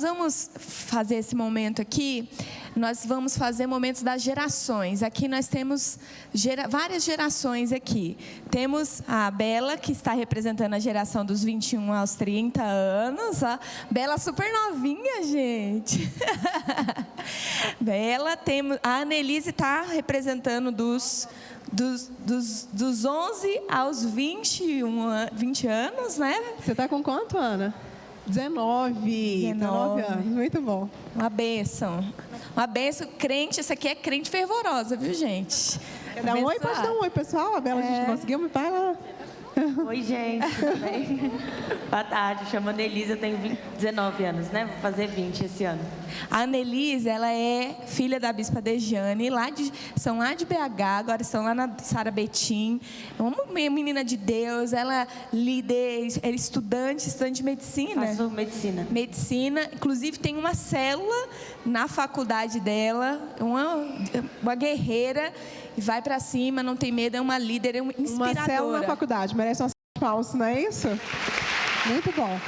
Vamos fazer esse momento aqui, nós vamos fazer momentos das gerações. Aqui nós temos várias gerações aqui. Temos a Bela, que está representando a geração dos 21 aos 30 anos. A Bela super novinha, gente. Bela, temos, a Annelise está representando dos 11 aos 20 anos, né? Você está com quanto, Ana? 19 anos, muito bom. Uma bênção. Uma bênção, crente, essa aqui é crente fervorosa, viu, gente? Quer dar um oi? Pode dar um oi, pessoal. A Bela, a gente conseguiu, vai lá. Oi, gente, tudo bem? Boa tarde, chamo Annelise, eu tenho 19 anos, né? Vou fazer 20 esse ano. A Annelise, ela é filha da Bispa Dejane, são lá de BH, agora estão lá na Sara Betim. É uma menina de Deus, ela é estudante de medicina. Faço medicina. Medicina, inclusive tem uma célula na faculdade dela, uma guerreira, e vai para cima, não tem medo, é uma líder, é uma inspiradora. Uma célula na faculdade, merece umas palmas, não é isso? Muito bom.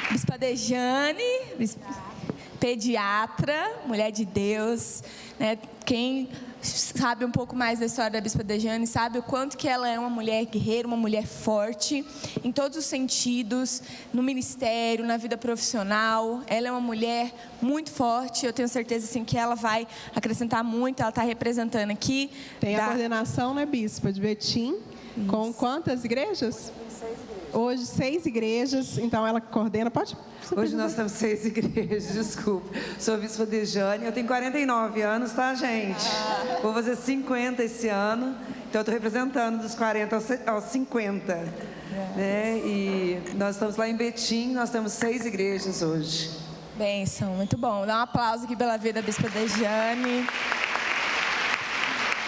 Bispa Dejane, pediatra, mulher de Deus, né? Quem sabe um pouco mais da história da Bispa Dejane sabe o quanto que ela é uma mulher guerreira, uma mulher forte, em todos os sentidos, no ministério, na vida profissional. Ela é uma mulher muito forte, eu tenho certeza assim, que ela vai acrescentar muito, ela está representando aqui. Tem a coordenação, né, Bispa, de Betim, com quantas igrejas? Hoje, 6 igrejas, então ela coordena, pode? Hoje nós temos 6 igrejas, desculpa. Sou a Bispa Dejane, eu tenho 49 anos, tá, gente? Vou fazer 50 esse ano, então eu estou representando dos 40 aos 50. Né? E nós estamos lá em Betim, nós temos 6 igrejas hoje. Bênção, muito bom. Dá um aplauso aqui pela vida da Bispa Dejane.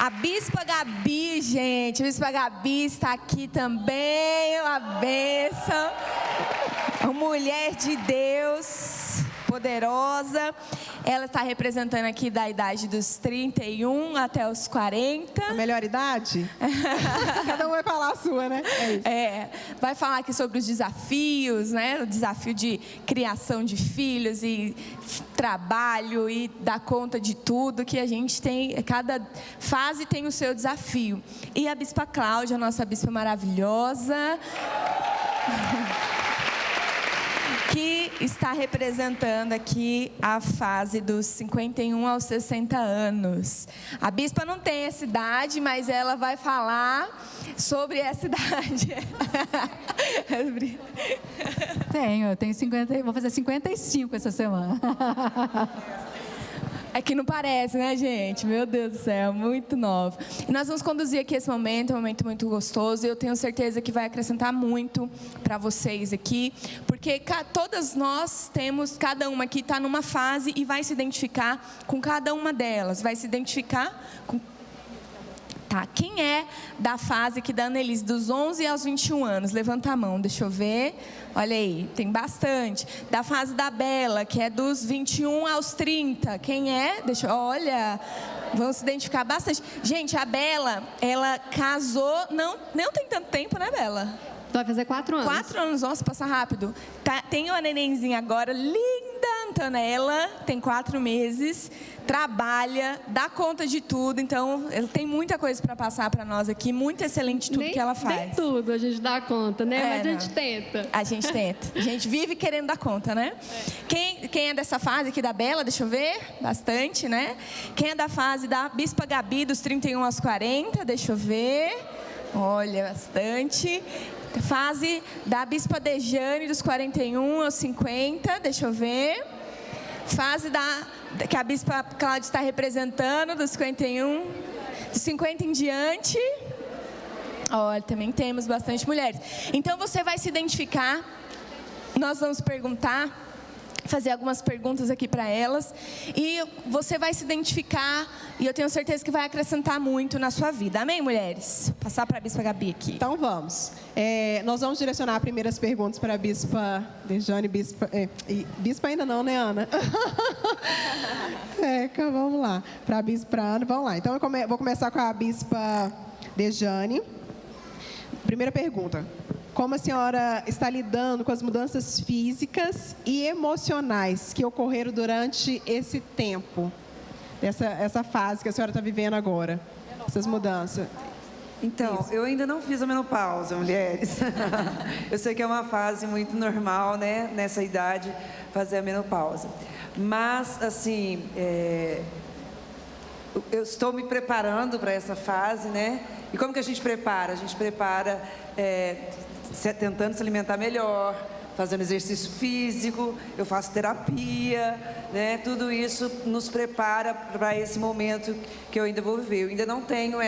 A Bispa Gabi, gente, a Bispa Gabi está aqui também, uma bênção, uma mulher de Deus, poderosa. Ela está representando aqui da idade dos 31 até os 40. A melhor idade? Cada um vai falar a sua, né? É isso. Vai falar aqui sobre os desafios, né? O desafio de criação de filhos e trabalho e dar conta de tudo que a gente tem. Cada fase tem o seu desafio. E a Bispa Cláudia, nossa bispa maravilhosa, que está representando aqui a fase dos 51 aos 60 anos. A bispa não tem essa idade, mas ela vai falar sobre essa idade. Eu tenho 50, vou fazer 55 essa semana. É que não parece, né, gente? Meu Deus do céu, muito nova. E nós vamos conduzir aqui esse momento, um momento muito gostoso. E eu tenho certeza que vai acrescentar muito para vocês aqui. Porque todas nós temos, cada uma aqui está numa fase e vai se identificar com cada uma delas. Vai se identificar com... Tá, quem é da fase aqui da Annelise, dos 11 aos 21 anos? Levanta a mão, deixa eu ver. Olha aí, tem bastante. Da fase da Bela, que é dos 21 aos 30. Quem é? Olha, vão se identificar bastante. Gente, a Bela, ela casou, não tem tanto tempo, né, Bela? Vai fazer 4 anos. 4 anos, nossa, passa rápido. Tem uma nenenzinha agora, linda, Antonella, tem 4 meses, trabalha, dá conta de tudo, então ela tem muita coisa para passar para nós aqui, muito excelente tudo que ela faz. Nem tudo a gente dá conta, né? Mas a gente tenta. A gente tenta. A gente vive querendo dar conta, né? Quem é dessa fase aqui da Bela, deixa eu ver, bastante, né? Quem é da fase da Bispa Gabi, dos 31 aos 40, deixa eu ver, olha, bastante. Fase da Bispa Dejane, dos 41 aos 50, deixa eu ver. Fase que a Bispa Cláudia está representando, dos 51, dos 50 em diante. Olha, também temos bastante mulheres. Então você vai se identificar, nós vamos perguntar, fazer algumas perguntas aqui para elas, e você vai se identificar, e eu tenho certeza que vai acrescentar muito na sua vida. Amém, mulheres? Passar para a Bispa Gabi aqui. Então vamos. Nós vamos direcionar as primeiras perguntas para a Bispa Dejane, Bispa ainda não, né, Ana? Vamos lá. Para a Bispa Ana, vamos lá. Então eu vou começar com a Bispa Dejane. Primeira pergunta. como a senhora está lidando com as mudanças físicas e emocionais que ocorreram durante esse tempo, essa fase que a senhora está vivendo agora, essas mudanças. Então, eu ainda não fiz a menopausa, mulheres. Eu sei que é uma fase muito normal, né, nessa idade, fazer a menopausa. Mas, assim, eu estou me preparando para essa fase, né? E como que a gente prepara? A gente prepara tentando se alimentar melhor, fazendo exercício físico, eu faço terapia, né? Tudo isso nos prepara para esse momento que eu ainda vou viver. Eu ainda não tenho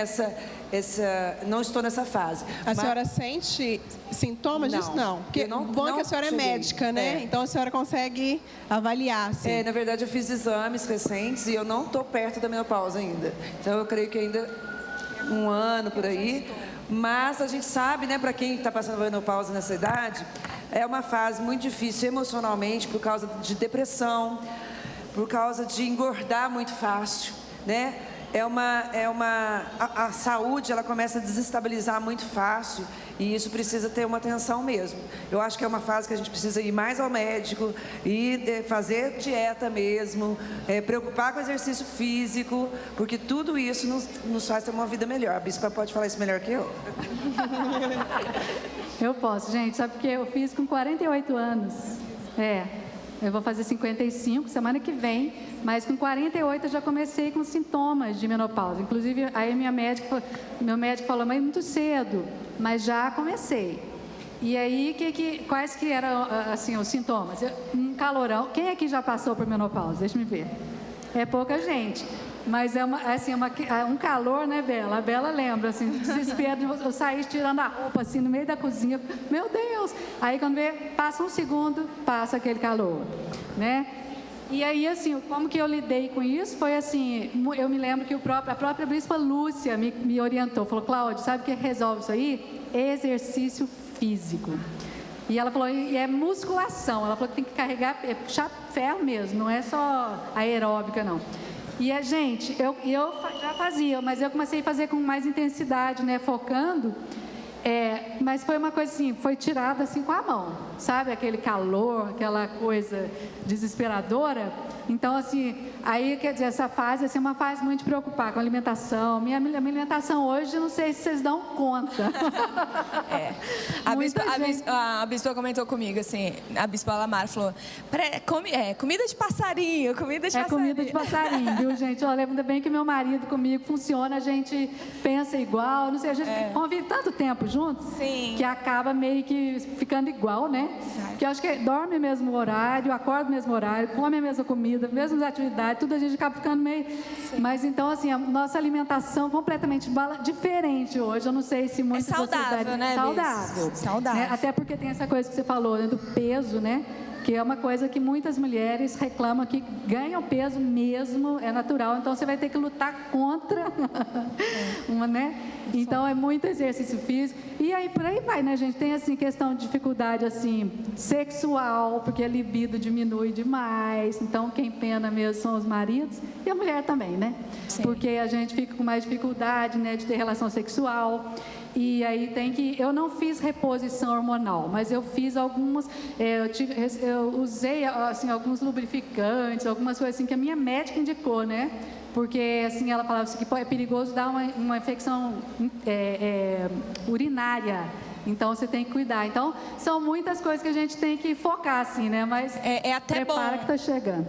não estou nessa fase. A senhora sente sintomas disso? Não. Porque bom é que a senhora é médica, né? Então a senhora consegue avaliar, assim. Na verdade, eu fiz exames recentes e eu não estou perto da menopausa ainda. Então eu creio que ainda 1 ano por aí. Mas a gente sabe, né, para quem está passando por menopausa nessa idade, é uma fase muito difícil emocionalmente por causa de depressão, por causa de engordar muito fácil, né? A saúde, ela começa a desestabilizar muito fácil e isso precisa ter uma atenção mesmo. Eu acho que é uma fase que a gente precisa ir mais ao médico e fazer dieta mesmo, preocupar com o exercício físico, porque tudo isso nos faz ter uma vida melhor. A bispa pode falar isso melhor que eu. Eu posso, gente, sabe porque eu fiz com 48 anos. Eu vou fazer 55 semana que vem, mas com 48 eu já comecei com sintomas de menopausa. Inclusive, aí meu médico falou, mas muito cedo, mas já comecei. E aí, quais que eram assim, os sintomas? Um calorão. Quem aqui já passou por menopausa? Deixa eu ver. É pouca gente. Mas um calor, né, Bela? A Bela lembra, assim, de desespero. Eu saí tirando a roupa, assim, no meio da cozinha. Meu Deus! Aí, quando vê, passa um segundo, passa aquele calor, né? E aí, assim, como que eu lidei com isso? Foi assim, eu me lembro que a própria bispa Lúcia me orientou. Falou, Cláudia, sabe o que resolve isso aí? Exercício físico. E ela falou, e é musculação. Ela falou que tem que carregar, puxar ferro mesmo, não é só aeróbica, não. E gente, eu já fazia, mas eu comecei a fazer com mais intensidade, né, focando, mas foi uma coisa assim, foi tirada assim com a mão, sabe, aquele calor, aquela coisa desesperadora. Então, assim, aí, quer dizer, essa fase, assim, é uma fase muito preocupada com a alimentação. Minha alimentação hoje, não sei se vocês dão conta. A bispa comentou comigo, assim, a bispa Lamar falou, comida de passarinho, comida de passarinho. Comida de passarinho, viu, gente? Olha, ainda bem que meu marido comigo funciona, a gente pensa igual, não sei, a gente convive tanto tempo juntos, sim, que acaba meio que ficando igual, né? Porque eu acho que dorme no mesmo horário, acorda no mesmo horário, come a mesma comida, mesmas atividades, tudo a gente acaba ficando meio... Sim. Mas então, assim, a nossa alimentação completamente diferente hoje. Eu não sei se muitas saudável, né? Saudável. Né? Até porque tem essa coisa que você falou, né? Do peso, né? Que é uma coisa que muitas mulheres reclamam que ganham peso mesmo, é natural, então você vai ter que lutar contra né? Então é muito exercício físico. E aí por aí vai, né, gente? Tem assim questão de dificuldade assim sexual, porque a libido diminui demais. Então quem pena mesmo são os maridos e a mulher também, né? Sim. Porque a gente fica com mais dificuldade, né, de ter relação sexual. E aí eu não fiz reposição hormonal, mas eu fiz algumas, eu usei assim, alguns lubrificantes, algumas coisas assim que a minha médica indicou, né? Porque assim, ela falava assim, que é perigoso dar uma infecção urinária. Então, você tem que cuidar. Então, são muitas coisas que a gente tem que focar, assim, né? Mas até prepara bom que está chegando.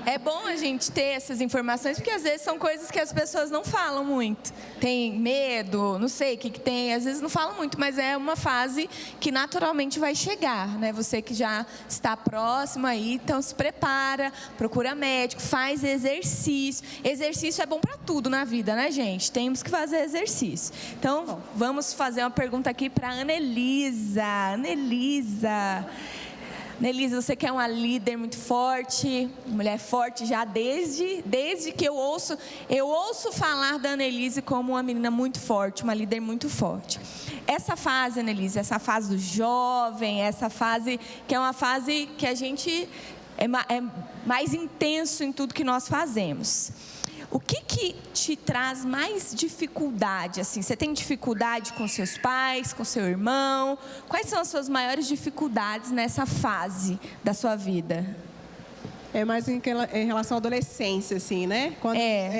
É bom a gente ter essas informações, porque às vezes são coisas que as pessoas não falam muito. Tem medo, não sei o que tem, às vezes não falam muito, mas é uma fase que naturalmente vai chegar, né? Você que já está próximo aí, então se prepara, procura médico, faz exercício. Exercício é bom para tudo na vida, né, gente? Temos que fazer exercício. Então, vamos fazer uma pergunta aqui para a Anelisa. Anelisa, você que é uma líder muito forte, mulher forte já desde que eu ouço falar da Anelise como uma menina muito forte, uma líder muito forte. Essa fase, Anelise, essa fase do jovem, essa fase que é uma fase que a gente é mais intenso em tudo que nós fazemos. o que te traz mais dificuldade? Assim, você tem dificuldade com seus pais, com seu irmão? Quais são as suas maiores dificuldades nessa fase da sua vida? É mais em relação à adolescência, assim, né? Quando,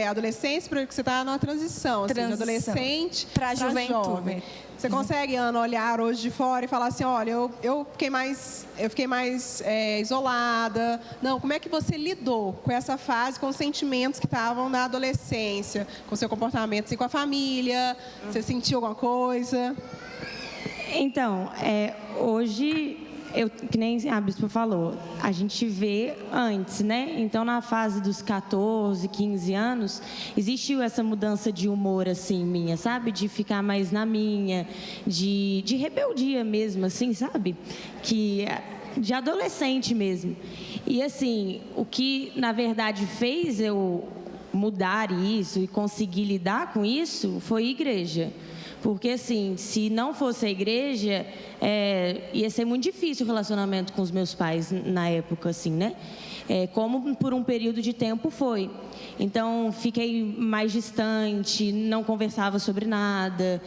adolescência, porque você está numa transição, assim, de adolescente para juventude. Jovem. Você consegue, Ana, olhar hoje de fora e falar assim, olha, eu fiquei mais isolada. Não, como é que você lidou com essa fase, com os sentimentos que estavam na adolescência, com o seu comportamento assim, com a família? Você sentiu alguma coisa? Então, hoje, que nem a Bispo falou, a gente vê antes, né? Então, na fase dos 14, 15 anos, existiu essa mudança de humor, assim, minha, sabe? De ficar mais na minha, de rebeldia mesmo, assim, sabe? De adolescente mesmo. E, assim, o que, na verdade, fez eu mudar isso e conseguir lidar com isso foi a igreja. Porque, assim, se não fosse a igreja, ia ser muito difícil o relacionamento com os meus pais na época, assim, né? Como por um período de tempo foi. Então, fiquei mais distante, não conversava sobre nada,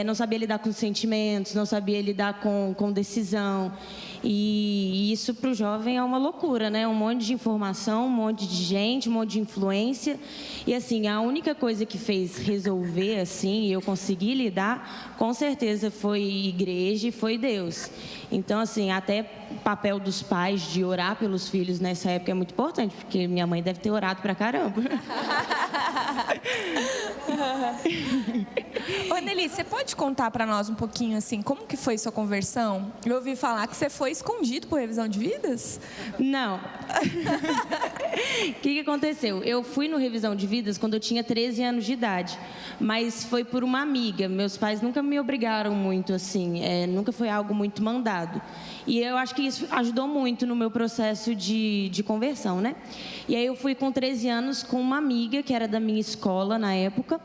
não sabia lidar com sentimentos, não sabia lidar com decisão. E isso para o jovem é uma loucura, né? Um monte de informação, um monte de gente, um monte de influência. E, assim, a única coisa que fez resolver, assim, e eu consegui lidar, com certeza foi igreja e foi Deus. Então, assim, até o papel dos pais de orar pelos filhos nessa época é muito importante, porque minha mãe deve ter orado pra caramba. Ô, Nelly, você pode contar para nós um pouquinho, assim, como que foi sua conversão? Eu ouvi falar que você foi escondido por revisão de vidas? Não. O que aconteceu? Eu fui no revisão de vidas quando eu tinha 13 anos de idade, mas foi por uma amiga. Meus pais nunca me obrigaram muito, assim, nunca foi algo muito mandado. E eu acho que isso ajudou muito no meu processo de conversão, né? E aí eu fui com 13 anos com uma amiga que era da minha escola na época.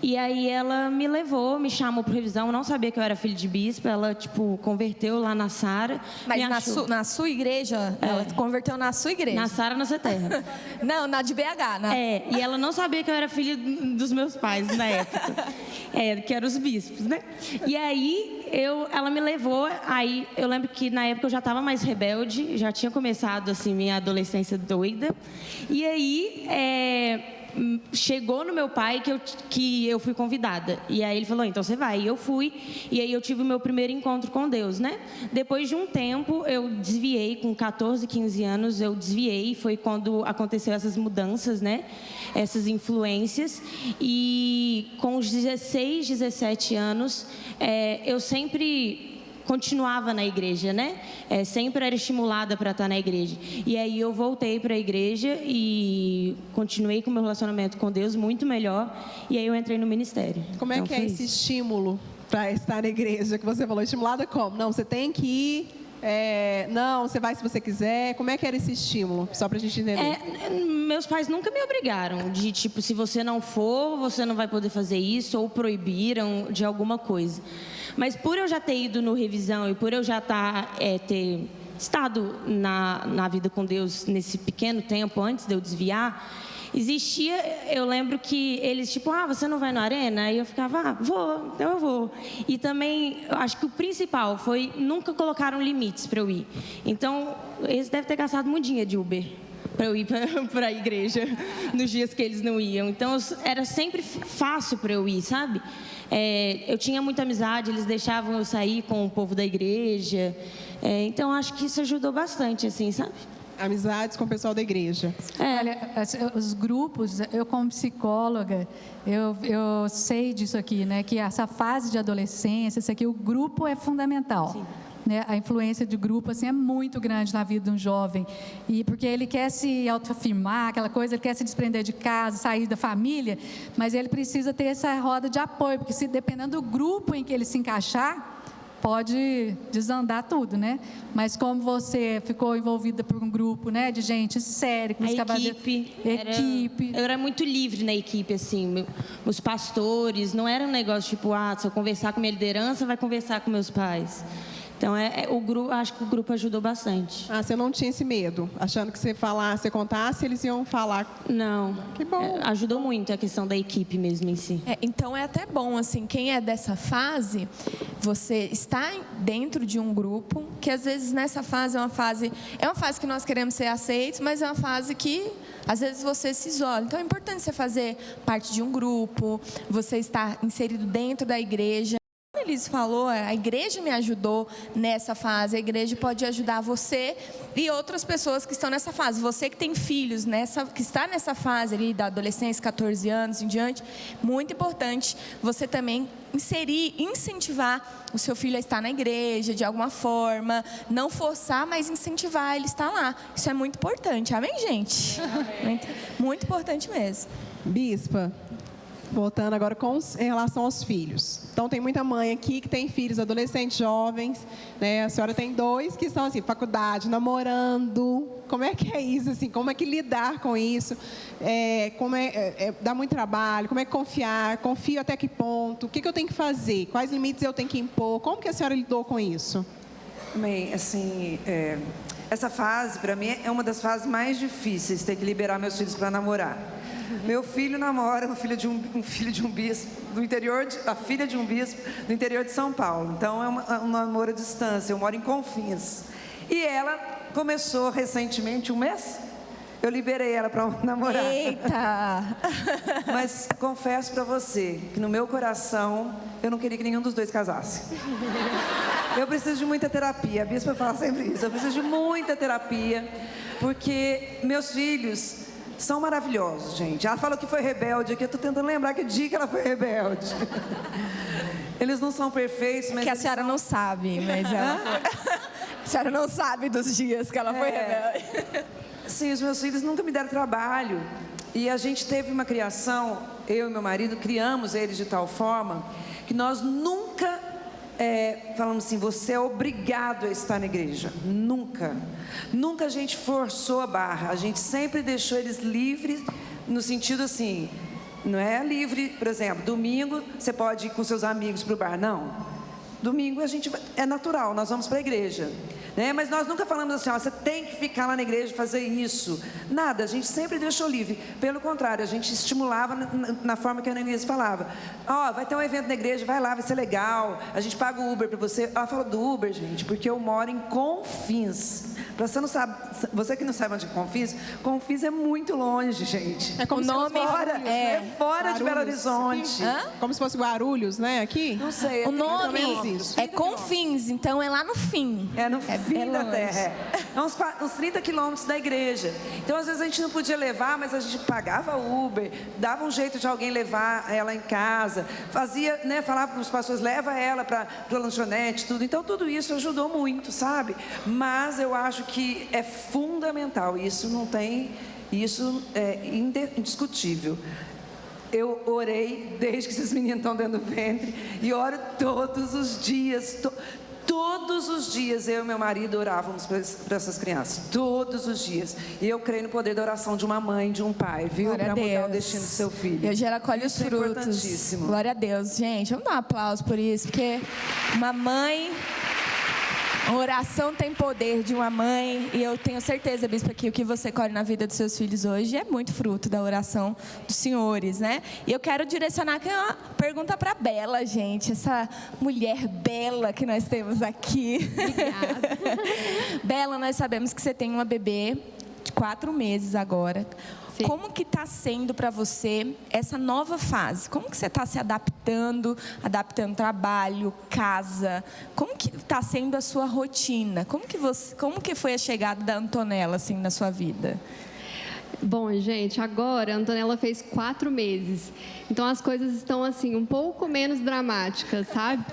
E aí ela me levou, me chamou para revisão. Eu não sabia que eu era filha de bispo. Ela, tipo, converteu lá na Sara. Mas na sua igreja? Ela converteu na sua igreja? Na Sara, na Terra. Não, na de BH, né? E ela não sabia que eu era filha dos meus pais na época. Que eram os bispos, né? E aí ela me levou. Aí eu lembro que na época eu já estava mais rebelde, já tinha começado assim minha adolescência doida. E aí chegou no meu pai que eu fui convidada. E aí ele falou, então você vai. E eu fui. E aí eu tive o meu primeiro encontro com Deus, né? Depois de um tempo, eu desviei, com 14, 15 anos, eu desviei. Foi quando aconteceu essas mudanças, né? Essas influências. E com os 16, 17 anos, eu sempre continuava na igreja, né? Sempre era estimulada para estar na igreja. E aí eu voltei para a igreja e continuei com o meu relacionamento com Deus muito melhor. E aí eu entrei no ministério. Como é que é esse estímulo para estar na igreja que você falou? Estimulada como? Não, você tem que ir. Não, você vai se você quiser. Como é que era esse estímulo? Só para a gente entender. Meus pais nunca me obrigaram de, tipo, se você não for, você não vai poder fazer isso, ou proibiram de alguma coisa. Mas por eu já ter ido no revisão e por eu já ter estado na vida com Deus nesse pequeno tempo antes de eu desviar, eu lembro que eles, tipo, você não vai na arena? E eu ficava, vou, então eu vou. E também, eu acho que o principal foi, nunca colocaram limites para eu ir. Então, eles devem ter gastado muito dinheiro de Uber para eu ir para a igreja nos dias que eles não iam. Então, era sempre fácil para eu ir, sabe? Eu tinha muita amizade, eles deixavam eu sair com o povo da igreja. Então, acho que isso ajudou bastante, assim, sabe? Amizades com o pessoal da igreja. Olha, os grupos, eu como psicóloga, eu sei disso aqui, né? Que essa fase de adolescência, isso aqui, o grupo é fundamental. Sim. Né? A influência de grupo assim, é muito grande na vida de um jovem. E porque ele quer se autoafirmar, aquela coisa, ele quer se desprender de casa, sair da família, mas ele precisa ter essa roda de apoio, porque se dependendo do grupo em que ele se encaixar, pode desandar tudo, né? Mas como você ficou envolvida por um grupo, né, de gente séria, com equipe. Eu era muito livre na equipe, assim, os pastores, não era um negócio tipo, se eu conversar com minha liderança, vai conversar com meus pais. Então, acho que o grupo ajudou bastante. Ah, você não tinha esse medo? Achando que você falasse, você contasse, eles iam falar? Não. Que bom. Ajudou muito a questão da equipe mesmo em si. Então é até bom, assim, quem é dessa fase, você está dentro de um grupo, que às vezes nessa fase é uma fase que nós queremos ser aceitos, mas é uma fase que às vezes você se isola. Então é importante você fazer parte de um grupo, você estar inserido dentro da igreja. Como Elis falou, a igreja me ajudou nessa fase, a igreja pode ajudar você e outras pessoas que estão nessa fase. Você que tem filhos, que está nessa fase ali da adolescência, 14 anos em diante, muito importante você também incentivar o seu filho a estar na igreja de alguma forma, não forçar, mas incentivar ele a estar lá. Isso é muito importante, amém, gente? Muito, muito importante mesmo. Bispa, voltando agora em relação aos filhos. Então, tem muita mãe aqui que tem filhos adolescentes, jovens, né? A senhora tem 2 que estão, assim, faculdade, namorando. Como é que é isso, assim? Como é que lidar com isso? Dá muito trabalho? Como é que confiar? Confio até que ponto? O que eu tenho que fazer? Quais limites eu tenho que impor? Como que a senhora lidou com isso? Bem, assim, essa fase, para mim, é uma das fases mais difíceis, ter que liberar meus filhos para namorar. Meu filho namora um filho de um bispo do interior, a filha de um bispo do interior de São Paulo. Então é um namoro à distância. Eu moro em Confins. E ela começou recentemente, 1 mês. Eu liberei ela para namorar. Eita! Mas confesso para você que no meu coração eu não queria que nenhum dos 2 casasse. Eu preciso de muita terapia. A bispa fala sempre isso. Eu preciso de muita terapia porque meus filhos são maravilhosos, gente. Ela falou que foi rebelde aqui. Eu estou tentando lembrar que dia que ela foi rebelde. Eles não são perfeitos, mas... Que a senhora não sabe, mas ela foi. A senhora não sabe dos dias que ela foi rebelde. Sim, os meus filhos nunca me deram trabalho. E a gente teve uma criação, eu e meu marido, criamos eles de tal forma que nós nunca... falamos assim, você é obrigado a estar na igreja. Nunca. Nunca a gente forçou a barra. A gente sempre deixou eles livres, no sentido assim, não é livre, por exemplo, domingo você pode ir com seus amigos para o bar. Não. Domingo é natural, nós vamos para a igreja. Né? Mas nós nunca falamos assim, você tem que ficar lá na igreja e fazer isso. Nada, a gente sempre deixou livre. Pelo contrário, a gente estimulava na forma que a Ana falava. Vai ter um evento na igreja, vai lá, vai ser legal. A gente paga o Uber para você. Ela falou do Uber, gente, porque eu moro em Confins. Você não sabe, você que não sabe onde é Confins, Confins é muito longe, gente. É como se fosse fora, fora de Belo Horizonte. Como se fosse Guarulhos, né? Aqui? Não sei. O nome é Confins, então é lá no fim. É no fim da terra. É uns 30 quilômetros da igreja. Então, às vezes, a gente não podia levar, mas a gente pagava Uber, dava um jeito de alguém levar ela em casa, fazia, né, falava para os pastores, leva ela para a lanchonete, tudo. Então, tudo isso ajudou muito, sabe? Mas eu acho que é fundamental, isso é indiscutível. Eu orei desde que esses meninos estão dentro do ventre e oro todos os dias. Todos os dias eu e meu marido orávamos para essas crianças. Todos os dias. E eu creio no poder da oração de uma mãe, de um pai, viu? Para mudar o destino do seu filho. E hoje ela colhe os frutos. É importantíssimo. Glória a Deus. Gente, vamos dar um aplauso por isso, porque uma mãe... A oração tem poder de uma mãe, e eu tenho certeza, bispo, que o que você colhe na vida dos seus filhos hoje é muito fruto da oração dos senhores, né? E eu quero direcionar aqui uma pergunta para Bela, gente, essa mulher bela que nós temos aqui. Obrigada. Bela, nós sabemos que você tem uma bebê de 4 meses agora. Sim. Como que está sendo para você essa nova fase? Como que você está se adaptando trabalho, casa? Como que está sendo a sua rotina? Como que foi a chegada da Antonella assim na sua vida? Bom, gente, agora a Antonella fez 4 meses. Então as coisas estão assim um pouco menos dramáticas, sabe?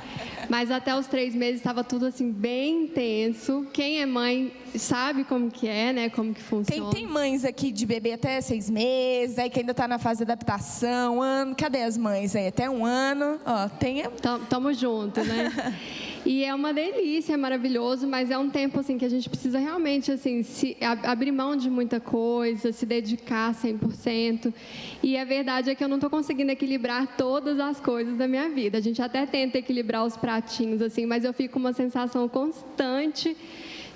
Mas até os 3 meses estava tudo assim bem intenso. Quem é mãe sabe como que é, né? Como que funciona. Tem mães aqui de bebê até 6 meses, aí que ainda está na fase de adaptação, 1 ano. Cadê as mães aí? Até 1 ano, ó, tem. Tamo junto, né? E é uma delícia, é maravilhoso, mas é um tempo assim que a gente precisa realmente assim abrir mão de muita coisa, se dedicar 100%. E a verdade é que eu não estou conseguindo equilibrar todas as coisas da minha vida. A gente até tenta equilibrar os pratinhos assim, mas eu fico com uma sensação constante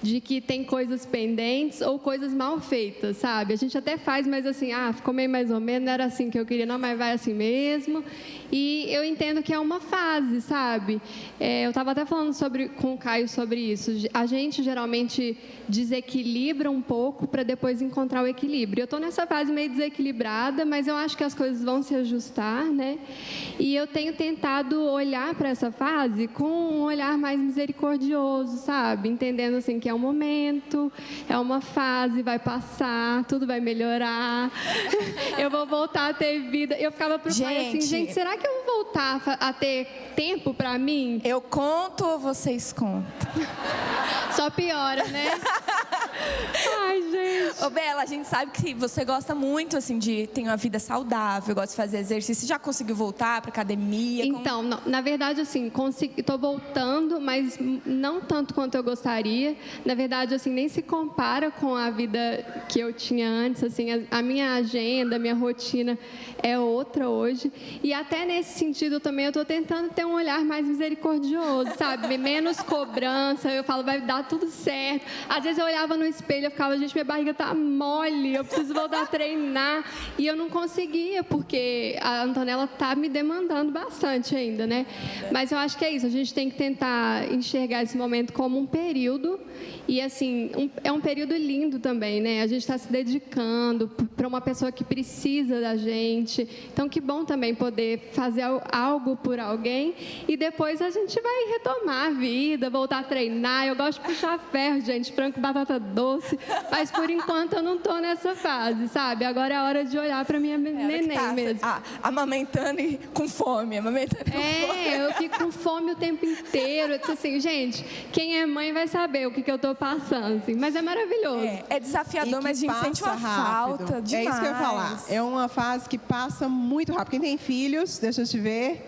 de que tem coisas pendentes ou coisas mal feitas, sabe? A gente até faz, mas assim, ficou meio mais ou menos, não era assim que eu queria, não, mas vai assim mesmo. E eu entendo que é uma fase, sabe? Eu estava até falando com o Caio sobre isso. A gente geralmente desequilibra um pouco para depois encontrar o equilíbrio. Eu estou nessa fase meio desequilibrada, mas eu acho que as coisas vão se ajustar, né? E eu tenho tentado olhar para essa fase com um olhar mais misericordioso, sabe? Entendendo assim que é um momento, é uma fase, vai passar, tudo vai melhorar. Eu vou voltar a ter vida. Eu ficava preocupada assim, gente, será que eu vou voltar a ter tempo para mim? Eu conto ou vocês contam? Só piora, né? Ai, gente. Ô, Bela, a gente sabe que você gosta muito, assim, de ter uma vida saudável, gosta de fazer exercício. Já conseguiu voltar para academia? Então, não, na verdade, assim, estou voltando, mas não tanto quanto eu gostaria. Na verdade, assim, nem se compara com a vida que eu tinha antes. Assim, a minha agenda, a minha rotina é outra hoje. E até nesse sentido também eu estou tentando ter um olhar mais misericordioso, sabe? Menos cobrança. Eu falo, vai dar tudo certo. Às vezes eu olhava no espelho e ficava, gente, minha barriga tá mole, eu preciso voltar a treinar. E eu não conseguia, porque a Antonella tá me demandando bastante ainda, né? Mas eu acho que é isso, a gente tem que tentar enxergar esse momento como um período. E, assim, é um período lindo também, né? A gente está se dedicando para uma pessoa que precisa da gente. Então, que bom também poder fazer algo por alguém. E depois a gente vai retomar a vida, voltar a treinar. Eu gosto de puxar ferro, gente, frango com batata doce. Mas, por enquanto, eu não estou nessa fase, sabe? Agora é a hora de olhar para minha neném mesmo. Amamentando e com fome, amamentando com fome. Eu fico com fome o tempo inteiro. Eu disse assim, gente, quem é mãe vai saber o que eu estou passando, assim. Mas é maravilhoso. É desafiador, mas a gente sente uma falta demais. É isso que eu ia falar. É uma fase que passa muito rápido. Quem tem filhos, deixa eu te ver,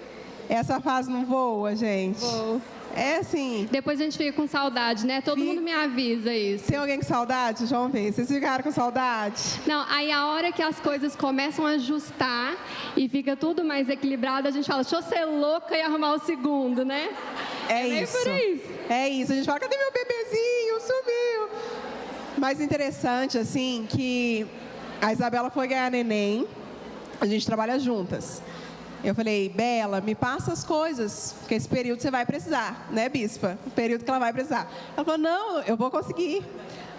essa fase não voa, gente. Voa. É assim. Depois a gente fica com saudade, né? Todo mundo me avisa isso. Tem alguém com saudade, João P? Vocês ficaram com saudade? Não, aí a hora que as coisas começam a ajustar e fica tudo mais equilibrado, a gente fala, deixa eu ser louca e arrumar o segundo, né? É isso. Por isso. É isso. A gente fala, cadê meu bebezinho? Sumiu. Mas interessante, assim, que a Isabela foi ganhar neném, a gente trabalha juntas. Eu falei, Bela, me passa as coisas, porque esse período você vai precisar, né, Bispa? O período que ela vai precisar. Ela falou, não, eu vou conseguir.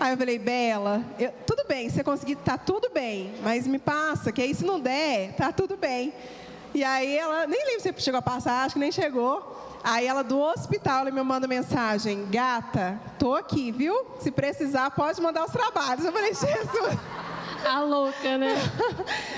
Aí eu falei, Bela, tudo bem, se você conseguir, tá tudo bem, mas me passa, que aí se não der, tá tudo bem. E aí ela, nem lembro se chegou a passar, acho que nem chegou. Aí ela do hospital, ela me manda mensagem, gata, tô aqui, viu? Se precisar, pode mandar os trabalhos. Eu falei, Jesus... A louca, né?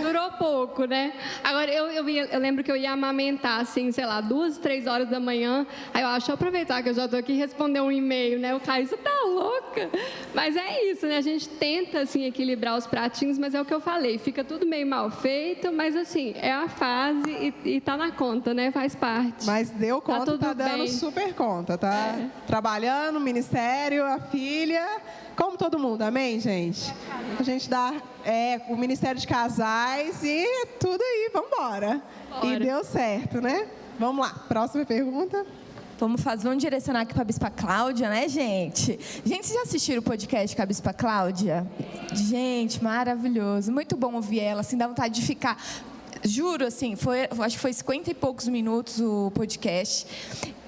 Durou pouco, né? Agora, eu lembro que eu ia amamentar, assim, sei lá, 2, 3 horas da manhã. Aí eu acho, deixa eu aproveitar que eu já tô aqui e responder um e-mail, né? O Caio, você tá louca? Mas é isso, né? A gente tenta, assim, equilibrar os pratinhos, mas é o que eu falei. Fica tudo meio mal feito, mas, assim, é a fase e tá na conta, né? Faz parte. Mas deu conta, tá dando bem. super conta, tá? Trabalhando, ministério, a filha... Como todo mundo, amém, gente? A gente dá o Ministério de Casais e tudo aí, vamos embora. E deu certo, né? Vamos lá, próxima pergunta. Vamos direcionar aqui para a Bispa Cláudia, né, gente? Gente, vocês já assistiram o podcast com a Bispa Cláudia? Gente, maravilhoso. Muito bom ouvir ela, assim, dá vontade de ficar... Juro, assim, acho que foi 50 e poucos minutos o podcast.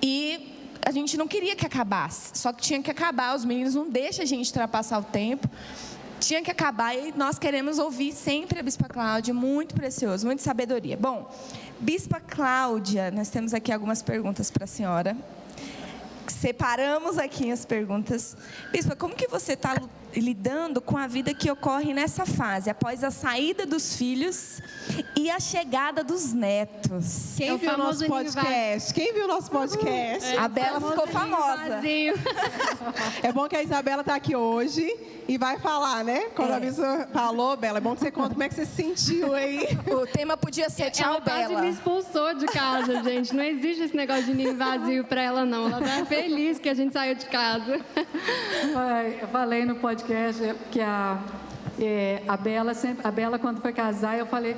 E... a gente não queria que acabasse, só que tinha que acabar, os meninos não deixam a gente ultrapassar o tempo, tinha que acabar e nós queremos ouvir sempre a Bispa Cláudia, muito precioso, muita sabedoria. Bom, Bispa Cláudia, nós temos aqui algumas perguntas para a senhora, separamos aqui as perguntas. Bispa, como que você está lidando com a vida que ocorre nessa fase, após a saída dos filhos e a chegada dos netos. Quem viu o nosso podcast? Quem viu o nosso podcast? A Bela ficou famosa. É bom que a Isabela está aqui hoje e vai falar, né? Quando a Bisa falou, Bela, é bom que você conta como é que você se sentiu aí. O tema podia ser tchau, Ela quase Bela. me expulsou de casa, gente. Não existe esse negócio de ninho vazio pra ela, não. Ela tá feliz que a gente saiu de casa. Eu falei no podcast que a Bela, quando foi casar, eu falei...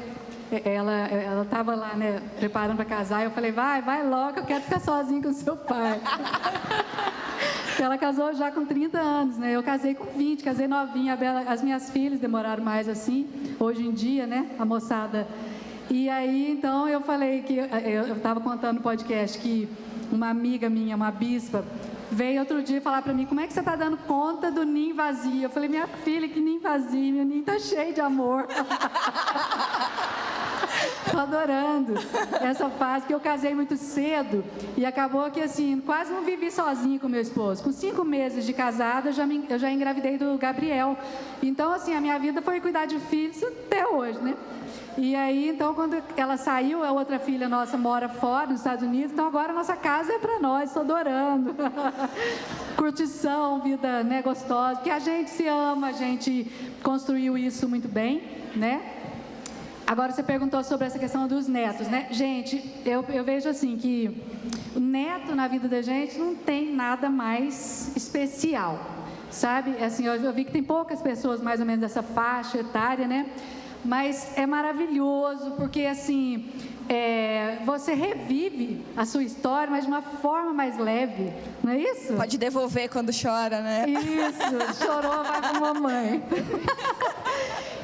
Ela estava lá, né, preparando para casar. Eu falei, vai logo, eu quero ficar sozinha com seu pai. Ela casou já com 30 anos, né? Eu casei com 20, casei novinha. As minhas filhas demoraram mais assim, hoje em dia, né? A moçada. E aí, então, eu falei que... Eu estava contando no podcast que uma amiga minha, uma bispa, veio outro dia falar para mim, como é que você está dando conta do ninho vazio? Eu falei, minha filha, que ninho vazio, meu ninho está cheio de amor. Estou adorando essa fase, porque eu casei muito cedo e acabou que, assim, quase não vivi sozinha com meu esposo. Com 5 meses de casada, eu já engravidei do Gabriel. Então, assim, a minha vida foi cuidar de filhos até hoje, né? E aí, então, quando ela saiu, a outra filha nossa mora fora, nos Estados Unidos, então agora a nossa casa é para nós, estou adorando. Curtição, vida, né, gostosa, porque a gente se ama, a gente construiu isso muito bem, né? Agora você perguntou sobre essa questão dos netos, né? Gente, eu vejo assim que o neto na vida da gente não tem nada mais especial, sabe? Assim, eu vi que tem poucas pessoas mais ou menos dessa faixa etária, né? Mas é maravilhoso, porque assim, você revive a sua história, mas de uma forma mais leve, não é isso? Pode devolver quando chora, né? Isso, chorou, vai com a mamãe.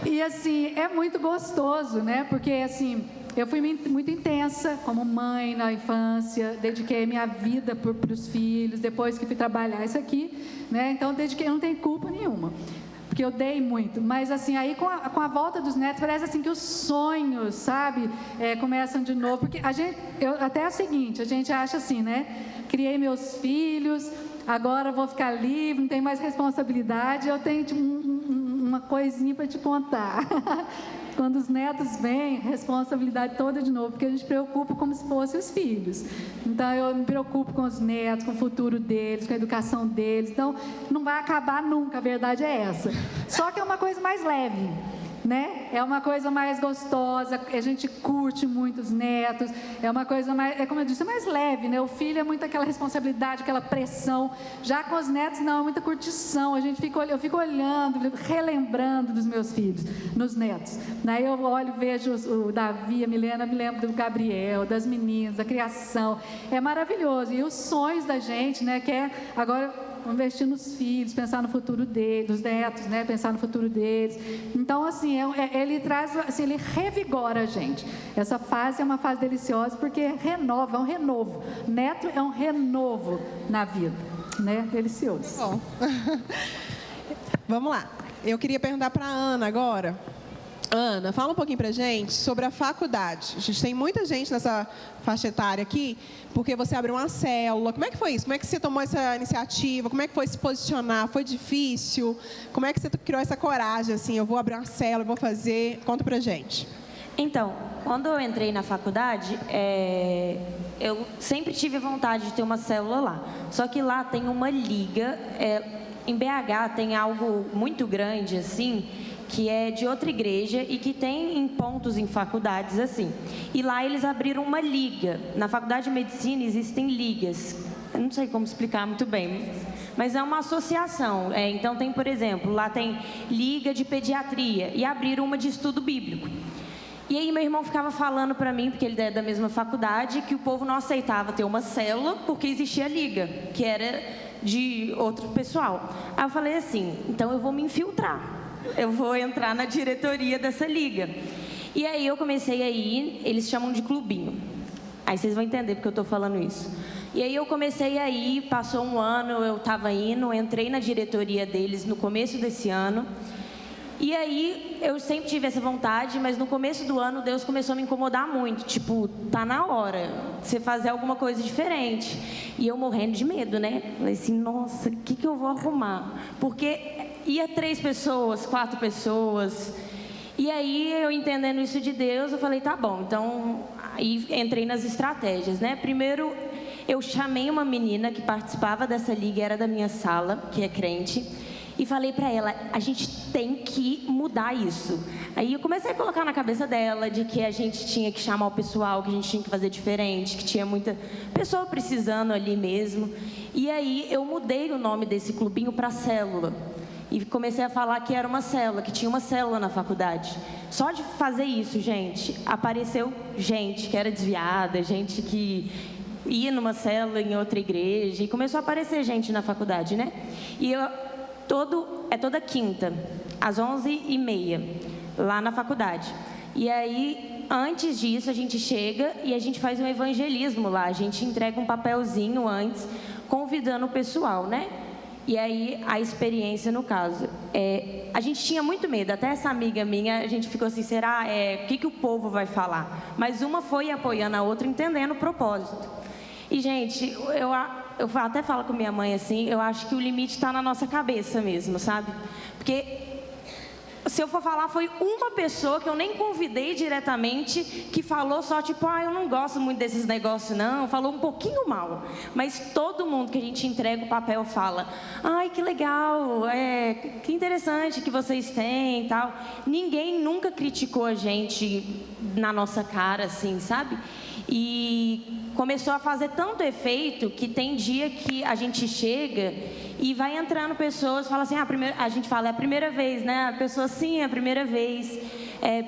E assim, é muito gostoso, né? Porque assim, eu fui muito intensa como mãe na infância, dediquei minha vida para os filhos, depois que fui trabalhar isso aqui, né? Então, dediquei, não tenho culpa nenhuma. Porque eu dei muito, mas assim, aí com a volta dos netos, parece assim que os sonhos, sabe, começam de novo, porque até é o seguinte, a gente acha assim, né, criei meus filhos, agora vou ficar livre, não tenho mais responsabilidade, eu tenho tipo, uma coisinha para te contar. Quando os netos vêm, responsabilidade toda de novo, porque a gente preocupa como se fossem os filhos. Então, eu me preocupo com os netos, com o futuro deles, com a educação deles. Então, não vai acabar nunca, a verdade é essa. Só que é uma coisa mais leve, né? É uma coisa mais gostosa, a gente curte muito os netos, é uma coisa mais, como eu disse, é mais leve, né? O filho é muito aquela responsabilidade, aquela pressão. Já com os netos, não, é muita curtição. Eu fico olhando, relembrando dos meus filhos, nos netos. Daí eu olho, vejo o Davi, a Milena, me lembro do Gabriel, das meninas, da criação. É maravilhoso. E os sonhos da gente, né? Que é agora investir nos filhos, pensar no futuro deles, dos netos, né? Pensar no futuro deles. Então, assim, ele traz, assim, ele revigora a gente. Essa fase é uma fase deliciosa porque renova, é um renovo. Neto é um renovo na vida, né? Delicioso. Bom. Vamos lá. Eu queria perguntar para a Ana agora. Ana, fala um pouquinho para a gente sobre a faculdade. A gente tem muita gente nessa faixa etária aqui, porque você abriu uma célula. Como é que foi isso? Como é que você tomou essa iniciativa? Como é que foi se posicionar? Foi difícil? Como é que você criou essa coragem, assim, eu vou abrir uma célula, vou fazer? Conta para a gente. Então, quando eu entrei na faculdade, eu sempre tive vontade de ter uma célula lá. Só que lá tem uma liga, em BH tem algo muito grande, assim, que é de outra igreja e que tem em pontos em faculdades assim. E lá eles abriram uma liga. Na faculdade de medicina existem ligas. Eu não sei como explicar muito bem, mas é uma associação. Então tem, por exemplo, lá tem liga de pediatria e abriram uma de estudo bíblico. E aí meu irmão ficava falando para mim, porque ele é da mesma faculdade, que o povo não aceitava ter uma célula porque existia liga, que era de outro pessoal. Aí eu falei assim, então eu vou me infiltrar. Eu vou entrar na diretoria dessa liga. E aí eu comecei a ir, eles chamam de clubinho. Aí vocês vão entender porque eu estou falando isso. E aí eu comecei a ir, passou um ano, eu estava indo, entrei na diretoria deles no começo desse ano. E aí eu sempre tive essa vontade, mas no começo do ano Deus começou a me incomodar muito. Tipo, tá na hora de você fazer alguma coisa diferente. E eu morrendo de medo, né? Falei assim, nossa, o que eu vou arrumar? Porque ia 3 pessoas, 4 pessoas. E aí, eu entendendo isso de Deus, eu falei, tá bom. Então, aí entrei nas estratégias, né? Primeiro, eu chamei uma menina que participava dessa liga, era da minha sala, que é crente, e falei para ela, a gente tem que mudar isso. Aí eu comecei a colocar na cabeça dela de que a gente tinha que chamar o pessoal, que a gente tinha que fazer diferente, que tinha muita pessoa precisando ali mesmo. E aí eu mudei o nome desse clubinho para célula. E comecei a falar que era uma célula, que tinha uma célula na faculdade. Só de fazer isso, gente, apareceu gente que era desviada, gente que ia numa célula em outra igreja, e começou a aparecer gente na faculdade, né? E toda quinta, às 11h30, lá na faculdade. E aí, antes disso, a gente chega e a gente faz um evangelismo lá. A gente entrega um papelzinho antes, convidando o pessoal, né? E aí, a experiência, no caso, a gente tinha muito medo. Até essa amiga minha, a gente ficou assim, será, o que o povo vai falar? Mas uma foi apoiando a outra, entendendo o propósito. E, gente, eu até falo com minha mãe assim, eu acho que o limite está na nossa cabeça mesmo, sabe? Porque, se eu for falar, foi uma pessoa que eu nem convidei diretamente, que falou só tipo, eu não gosto muito desses negócios não, falou um pouquinho mal. Mas todo mundo que a gente entrega o papel fala, ai, que legal, que interessante que vocês têm e tal. Ninguém nunca criticou a gente na nossa cara, assim, sabe? E começou a fazer tanto efeito que tem dia que a gente chega e vai entrando pessoas, fala assim, a gente fala, é a primeira vez, né? A pessoa, sim, é a primeira vez.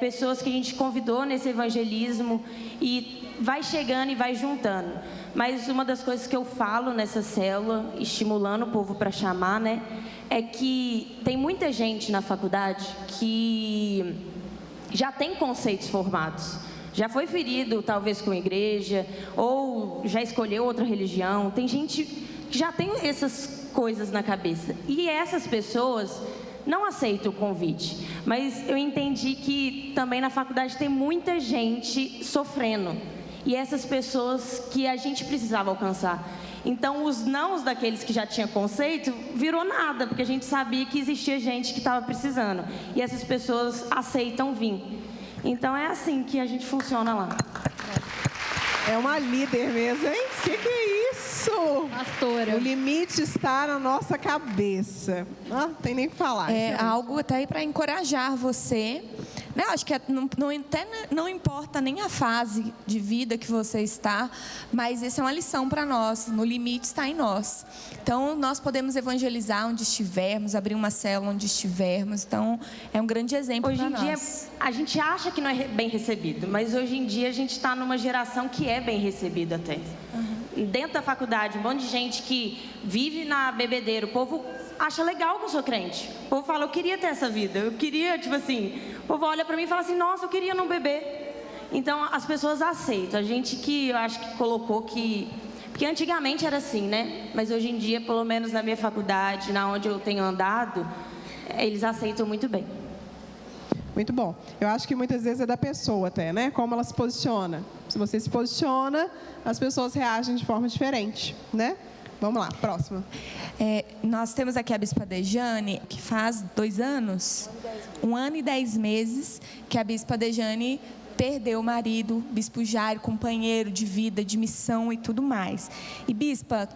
Pessoas que a gente convidou nesse evangelismo e vai chegando e vai juntando. Mas uma das coisas que eu falo nessa célula, estimulando o povo para chamar, né? É que tem muita gente na faculdade que já tem conceitos formados. Já foi ferido, talvez, com a igreja, ou já escolheu outra religião. Tem gente que já tem essas coisas na cabeça. E essas pessoas não aceitam o convite. Mas eu entendi que também na faculdade tem muita gente sofrendo. E essas pessoas que a gente precisava alcançar. Então, os nãos daqueles que já tinham conceito virou nada, porque a gente sabia que existia gente que estava precisando. E essas pessoas aceitam vir. Então, é assim que a gente funciona lá. É uma líder mesmo, hein? Que é isso? Pastora. O limite está na nossa cabeça. Não tem nem o que falar. Algo até aí para encorajar você. Né? Acho que não importa nem a fase de vida que você está, mas isso é uma lição para nós. No limite está em nós. Então, nós podemos evangelizar onde estivermos, abrir uma célula onde estivermos. Então, é um grande exemplo para nós. Hoje em dia, a gente acha que não é bem recebido, mas hoje em dia a gente está numa geração que é bem recebida até. Dentro da faculdade, um monte de gente que vive na bebedeira, o povo acha legal que eu sou crente. O povo fala, eu queria ter essa vida, eu queria, tipo assim, o povo olha pra mim e fala assim, nossa, eu queria não beber. Então, as pessoas aceitam. A gente que, eu acho que colocou que... Porque antigamente era assim, né? Mas hoje em dia, pelo menos na minha faculdade, na onde eu tenho andado, eles aceitam muito bem. Muito bom. Eu acho que muitas vezes é da pessoa até, né? Como ela se posiciona. Se você se posiciona, as pessoas reagem de forma diferente, né? Vamos lá, próxima. Nós temos aqui a Bispa Dejane, que faz 2 anos, 1 ano e 10 meses, que a Bispa Dejane perdeu o marido, Bispo Jairo, companheiro de vida, de missão e tudo mais. E, Bispa,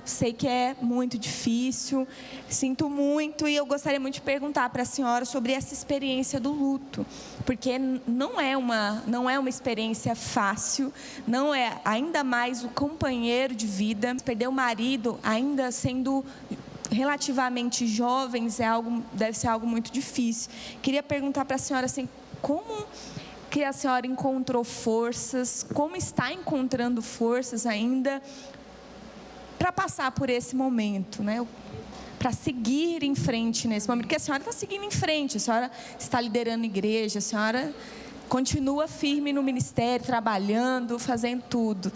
sei que é muito difícil, sinto muito, e eu gostaria muito de perguntar para a senhora sobre essa experiência do luto, porque não é uma experiência fácil, não é, ainda mais o companheiro de vida, perder o marido, ainda sendo relativamente jovens, deve ser algo muito difícil. Queria perguntar para a senhora, assim, como que a senhora encontrou forças, como está encontrando forças ainda para passar por esse momento, né? Para seguir em frente nesse momento, porque a senhora está seguindo em frente, a senhora está liderando igreja, a senhora continua firme no ministério, trabalhando, fazendo tudo.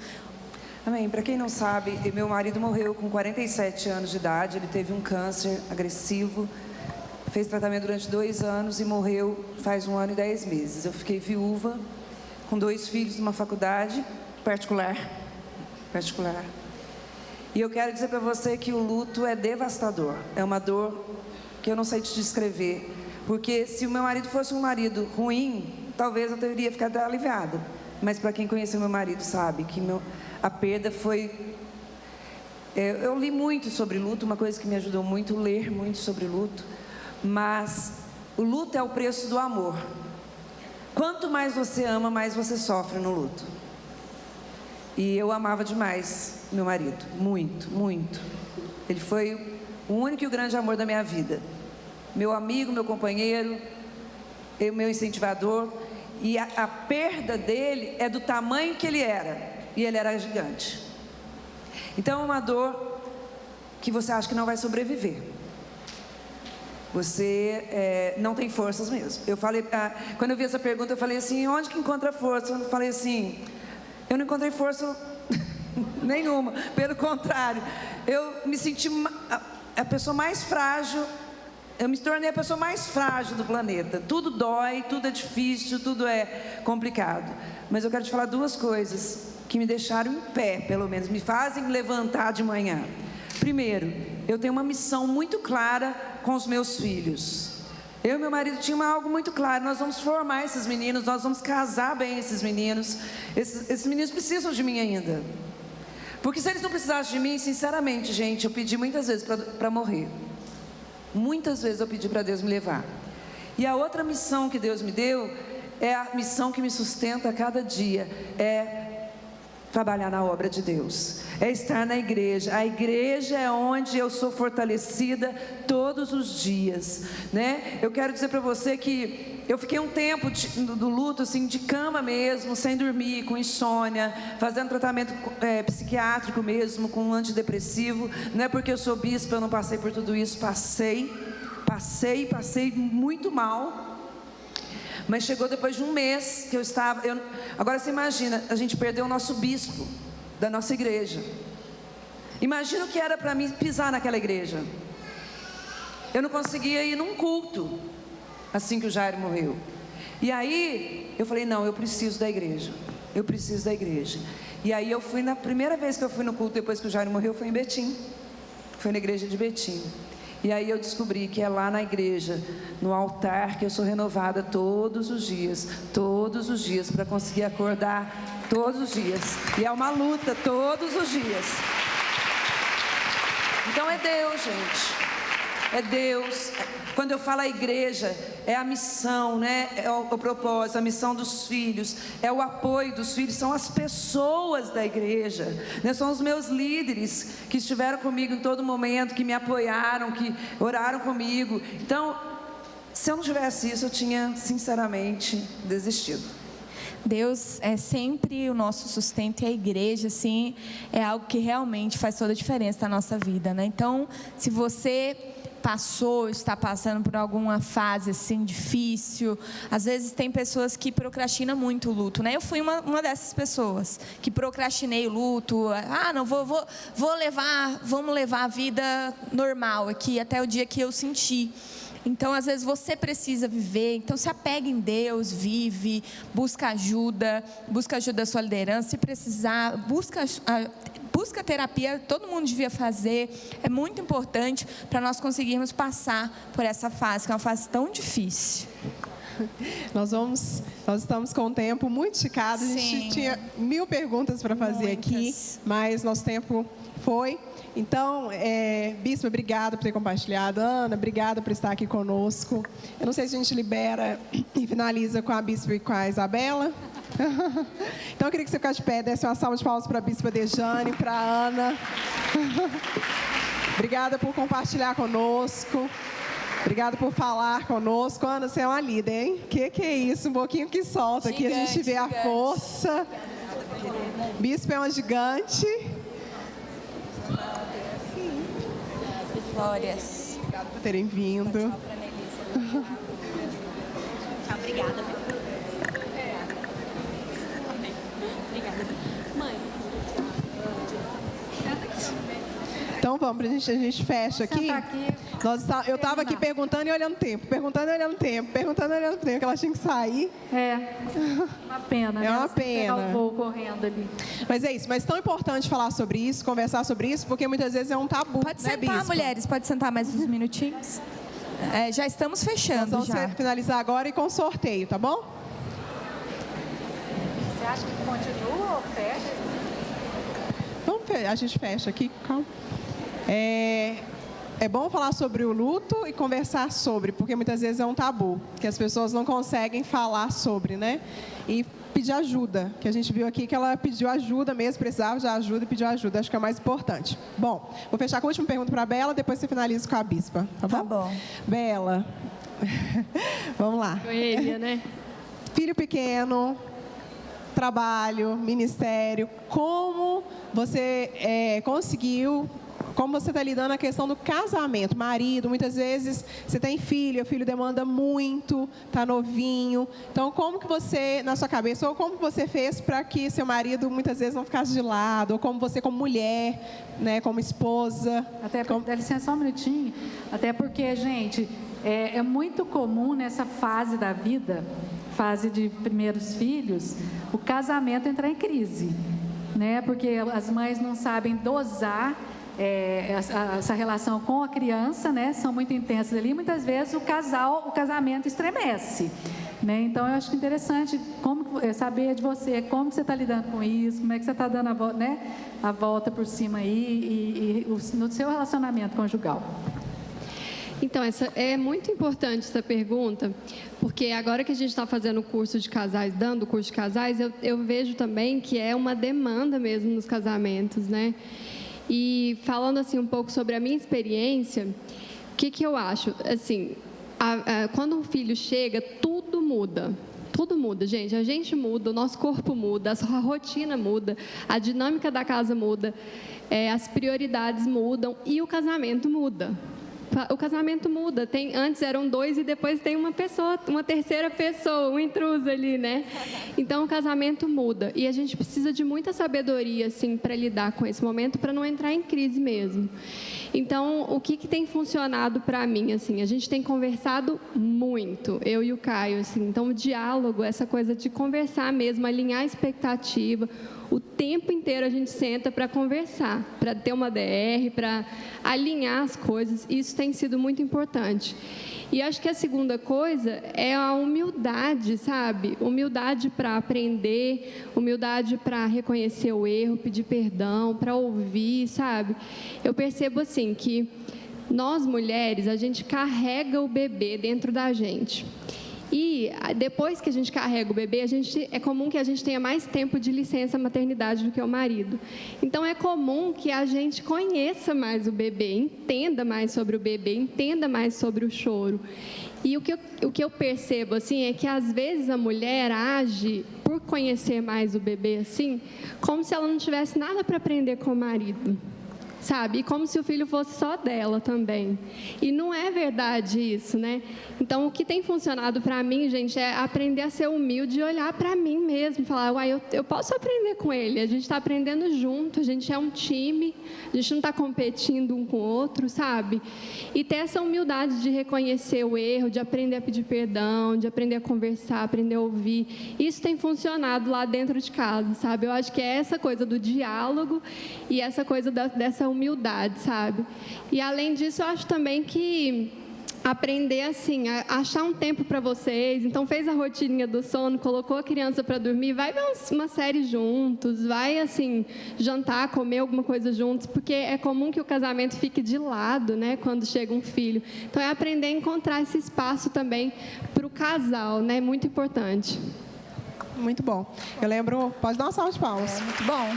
Amém. Para quem não sabe, meu marido morreu com 47 anos de idade, ele teve um câncer agressivo, fez tratamento durante 2 anos e morreu faz 1 ano e 10 meses. Eu fiquei viúva, com 2 filhos numa faculdade particular. E eu quero dizer para você que o luto é devastador. É uma dor que eu não sei te descrever. Porque se o meu marido fosse um marido ruim, talvez eu teria ficado aliviada. Mas para quem conheceu meu marido sabe que a perda foi... eu li muito sobre luto, uma coisa que me ajudou muito, ler muito sobre luto. Mas o luto é o preço do amor. Quanto mais você ama, mais você sofre no luto. E eu amava demais meu marido, muito, muito. Ele foi o único e o grande amor da minha vida. Meu amigo, meu companheiro, meu incentivador. E a perda dele é do tamanho que ele era. E ele era gigante. Então é uma dor que você acha que não vai sobreviver. Você não tem forças mesmo. Eu falei, quando eu vi essa pergunta, eu falei assim, onde que encontra força? Eu falei assim, eu não encontrei força nenhuma. Pelo contrário, eu me senti a pessoa mais frágil. Eu me tornei a pessoa mais frágil do planeta. Tudo dói, tudo é difícil, tudo é complicado. Mas eu quero te falar duas coisas que me deixaram em pé, pelo menos, me fazem levantar de manhã. Primeiro, eu tenho uma missão muito clara com os meus filhos. Eu e meu marido tínhamos algo muito claro. Nós vamos formar esses meninos, nós vamos casar bem esses meninos. Esses meninos precisam de mim ainda. Porque se eles não precisassem de mim, sinceramente, gente, eu pedi muitas vezes para morrer. Muitas vezes eu pedi para Deus me levar. E a outra missão que Deus me deu é a missão que me sustenta a cada dia. É trabalhar na obra de Deus. É estar na igreja. A igreja é onde eu sou fortalecida todos os dias, né? Eu quero dizer para você que eu fiquei um tempo do luto, assim, de cama mesmo, sem dormir, com insônia, fazendo tratamento psiquiátrico mesmo, com antidepressivo. Não é porque eu sou bispa, eu não passei por tudo isso. Passei muito mal. Mas chegou depois de um mês que eu estava... Agora você imagina, a gente perdeu o nosso bispo da nossa igreja. Imagina o que era para mim pisar naquela igreja. Eu não conseguia ir num culto assim que o Jairo morreu. E aí eu falei, não, eu preciso da igreja. Eu preciso da igreja. E aí eu fui, na primeira vez que eu fui no culto depois que o Jairo morreu, foi em Betim. Foi na igreja de Betim. E aí eu descobri que é lá na igreja, no altar, que eu sou renovada todos os dias, para conseguir acordar todos os dias. E é uma luta todos os dias. Então é Deus, gente. É Deus. Quando eu falo a igreja, é a missão, né? É o propósito, a missão dos filhos, é o apoio dos filhos, são as pessoas da igreja, né? São os meus líderes que estiveram comigo em todo momento, que me apoiaram, que oraram comigo. Então, se eu não tivesse isso, eu tinha, sinceramente, desistido. Deus é sempre o nosso sustento, e a igreja, assim, é algo que realmente faz toda a diferença na nossa vida, né? Então, se você está passando por alguma fase assim difícil, às vezes tem pessoas que procrastinam muito o luto, né? Eu fui uma dessas pessoas que procrastinei o luto. Não, vamos levar a vida normal aqui até o dia que eu senti. Então, às vezes você precisa viver, então se apega em Deus, vive, busca ajuda da sua liderança, se precisar, busca terapia, todo mundo devia fazer, é muito importante para nós conseguirmos passar por essa fase, que é uma fase tão difícil. Nós estamos com o tempo muito esticado, a gente tinha 1000 perguntas para fazer aqui, mas nosso tempo foi. Então, Bispa, obrigada por ter compartilhado. Ana, obrigada por estar aqui conosco. Eu não sei se a gente libera e finaliza com a Bispa e com a Isabela. Então, eu queria que você ficasse de pé, desse uma salva de palmas para a Bispa Dejane, para a Ana. Obrigada por compartilhar conosco. Obrigada por falar conosco. Ana, você é uma líder, hein? Que é isso? Um pouquinho que solta. Aqui a gente vê a força. Bispa é uma gigante. Glórias. Obrigada por terem vindo. Tchau, obrigada. Mãe. Então vamos, a gente fecha aqui. Eu estava aqui perguntando e olhando o tempo, que ela tinha que sair. Uma pena, É uma Você pena. pegar o voo correndo ali. Mas é isso, mas tão importante falar sobre isso, conversar sobre isso, porque muitas vezes é um tabu, Pode né, sentar, Bispa? mulheres, pode sentar mais uns minutinhos. Já estamos fechando. Nós vamos já. finalizar agora e com sorteio, tá bom? Você acha que continua ou fecha? A gente fecha aqui, calma. É bom falar sobre o luto e conversar sobre, porque muitas vezes é um tabu, que as pessoas não conseguem falar sobre, né? E pedir ajuda, que a gente viu aqui que ela pediu ajuda mesmo, precisava de ajuda e pediu ajuda, acho que é o mais importante. Bom, vou fechar com a última pergunta para a Bela, depois você finaliza com a Bispa, tá bom? Tá bom. Bela, vamos lá. Coelha, né? Filho pequeno, trabalho, ministério, como você conseguiu, como você está lidando a questão do casamento, marido, muitas vezes você tem filho, o filho demanda muito, está novinho, então como que você, na sua cabeça, ou como que você fez para que seu marido muitas vezes não ficasse de lado, ou como você como mulher, né, como esposa. Dá licença só um minutinho, até porque, gente, é muito comum nessa fase da vida, fase de primeiros filhos, o casamento entrar em crise, né? Porque as mães não sabem dosar essa relação com a criança, né? São muito intensas ali. Muitas vezes o casamento estremece, né? Então eu acho interessante saber de você, como que você está lidando com isso, como é que você está dando a volta por cima aí no seu relacionamento conjugal. Então, é muito importante essa pergunta, porque agora que a gente está fazendo o curso de casais, dando o curso de casais, eu vejo também que é uma demanda mesmo nos casamentos, né? E falando assim um pouco sobre a minha experiência, o que eu acho? Assim, quando um filho chega, tudo muda. Tudo muda, gente. A gente muda, o nosso corpo muda, a rotina muda, a dinâmica da casa muda, as prioridades mudam e o casamento muda. O casamento muda. Antes eram 2 e depois tem uma pessoa, uma terceira pessoa, um intruso ali, né? Então o casamento muda e a gente precisa de muita sabedoria, assim, para lidar com esse momento, para não entrar em crise mesmo. Então, o que tem funcionado para mim, assim, a gente tem conversado muito, eu e o Caio, assim, então o diálogo, essa coisa de conversar mesmo, alinhar a expectativa, o tempo inteiro a gente senta para conversar, para ter uma DR, para alinhar as coisas, isso tem sido muito importante. E acho que a segunda coisa é a humildade, sabe? Humildade para aprender, humildade para reconhecer o erro, pedir perdão, para ouvir, sabe? Eu percebo assim que nós mulheres, a gente carrega o bebê dentro da gente. E depois que a gente carrega o bebê, é comum que a gente tenha mais tempo de licença maternidade do que o marido. Então, é comum que a gente conheça mais o bebê, entenda mais sobre o bebê, entenda mais sobre o choro. E o que eu percebo, assim, é que às vezes a mulher age, por conhecer mais o bebê, assim, como se ela não tivesse nada para aprender com o marido. Sabe? E como se o filho fosse só dela também. E não é verdade isso, né? Então, o que tem funcionado para mim, gente, é aprender a ser humilde e olhar para mim mesmo. Falar, eu posso aprender com ele. A gente está aprendendo junto, a gente é um time, a gente não está competindo um com o outro, sabe? E ter essa humildade de reconhecer o erro, de aprender a pedir perdão, de aprender a conversar, aprender a ouvir. Isso tem funcionado lá dentro de casa, sabe? Eu acho que é essa coisa do diálogo e essa coisa dessa humildade, sabe? E além disso, eu acho também que aprender assim, achar um tempo para vocês. Então, fez a rotininha do sono, colocou a criança para dormir, vai ver uma série juntos, vai assim, jantar, comer alguma coisa juntos, porque é comum que o casamento fique de lado, né, quando chega um filho. Então, é aprender a encontrar esse espaço também para o casal, né, muito importante. Muito bom. Eu lembro, pode dar uma salva de palmas. Muito bom.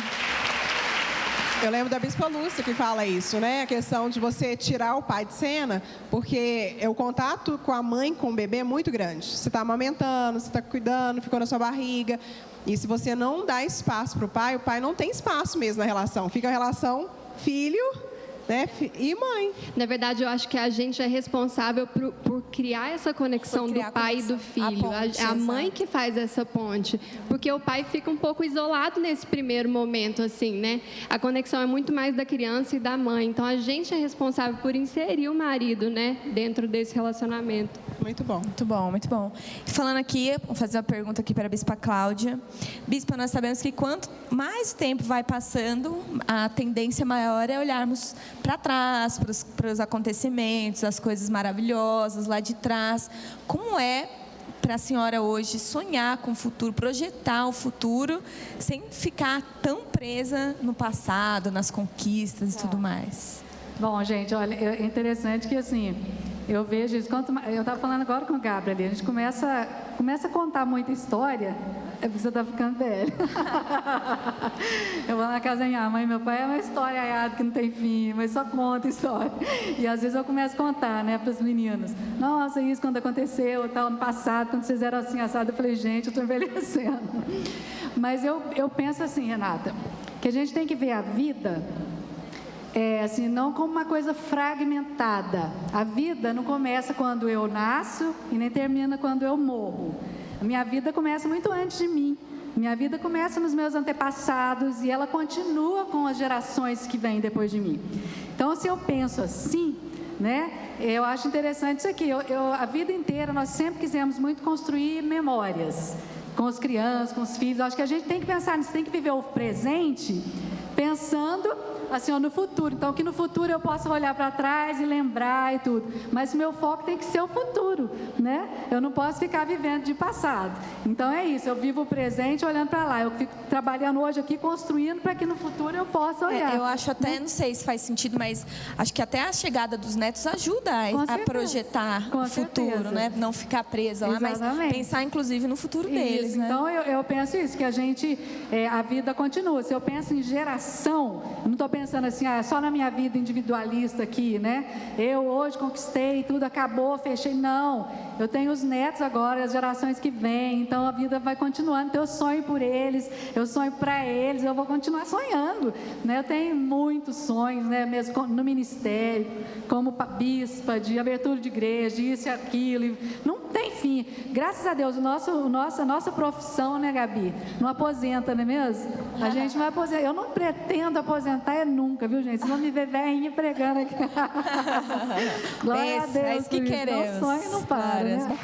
Eu lembro da Bispa Lúcia que fala isso, né? A questão de você tirar o pai de cena, porque o contato com a mãe, com o bebê é muito grande. Você está amamentando, você está cuidando, ficou na sua barriga. E se você não dá espaço para o pai não tem espaço mesmo na relação. Fica a relação filho, né, e mãe. Na verdade, eu acho que a gente é responsável por criar essa conexão do pai e do filho. A mãe que faz essa ponte. Porque o pai fica um pouco isolado nesse primeiro momento, assim, né? A conexão é muito mais da criança e da mãe. Então, a gente é responsável por inserir o marido, né, dentro desse relacionamento. Muito bom. Muito bom, muito bom. Falando aqui, vou fazer uma pergunta aqui para a Bispa Cláudia. Bispa, nós sabemos que quanto mais tempo vai passando, a tendência maior é olharmos para trás, para os acontecimentos, as coisas maravilhosas lá de trás. Como é para a senhora hoje sonhar com o futuro, projetar o futuro, sem ficar tão presa no passado, nas conquistas e tudo mais? Bom, gente, olha, é interessante que assim, eu vejo isso, eu estava falando agora com o Gabriel ali, a gente começa a contar muita história, é porque você está ficando velho. Eu vou na casa da minha mãe, meu pai é uma história aiada que não tem fim, mas só conta história. E às vezes eu começo a contar, né, para os meninos. Nossa, isso quando aconteceu, tal, no passado, quando vocês eram assim, assado, eu falei, gente, eu estou envelhecendo. Mas eu penso assim, Renata, que a gente tem que ver a vida... assim, não como uma coisa fragmentada. A vida não começa quando eu nasço e nem termina quando eu morro. A minha vida começa muito antes de mim. Minha vida começa nos meus antepassados e ela continua com as gerações que vêm depois de mim. Então, se eu penso assim, né, eu acho interessante isso aqui. A vida inteira nós sempre quisemos muito construir memórias com as crianças, com os filhos. Eu acho que a gente tem que pensar nisso, tem que viver o presente pensando assim, ó, no futuro. Então, que no futuro eu possa olhar para trás e lembrar e tudo. Mas o meu foco tem que ser o futuro, né? Eu não posso ficar vivendo de passado. Então, é isso. Eu vivo o presente olhando para lá. Eu fico trabalhando hoje aqui, construindo para que no futuro eu possa olhar. Eu acho até, não sei se faz sentido, mas acho que até a chegada dos netos ajuda a projetar o futuro, né? Não ficar presa lá, mas pensar, inclusive, no futuro deles, né? Então, eu penso isso, que a gente, a vida continua. Se eu penso em geração, eu não estou pensando assim, só na minha vida individualista aqui, né? Eu hoje conquistei, tudo acabou, fechei. Não, eu tenho os netos agora, as gerações que vêm, então a vida vai continuando. Então eu sonho por eles, eu sonho para eles, eu vou continuar sonhando, né? Eu tenho muitos sonhos, né? Mesmo no ministério, como bispa, de abertura de igreja, isso e aquilo, não tem fim. Graças a Deus, a nossa profissão, né, Gabi? Não aposenta, não é mesmo? A gente vai aposentar. Eu não pretendo aposentar nunca, viu, gente? Vocês vão me ver velhinha pregando aqui. Glória a Deus. É isso que queremos. O sonho não para, né?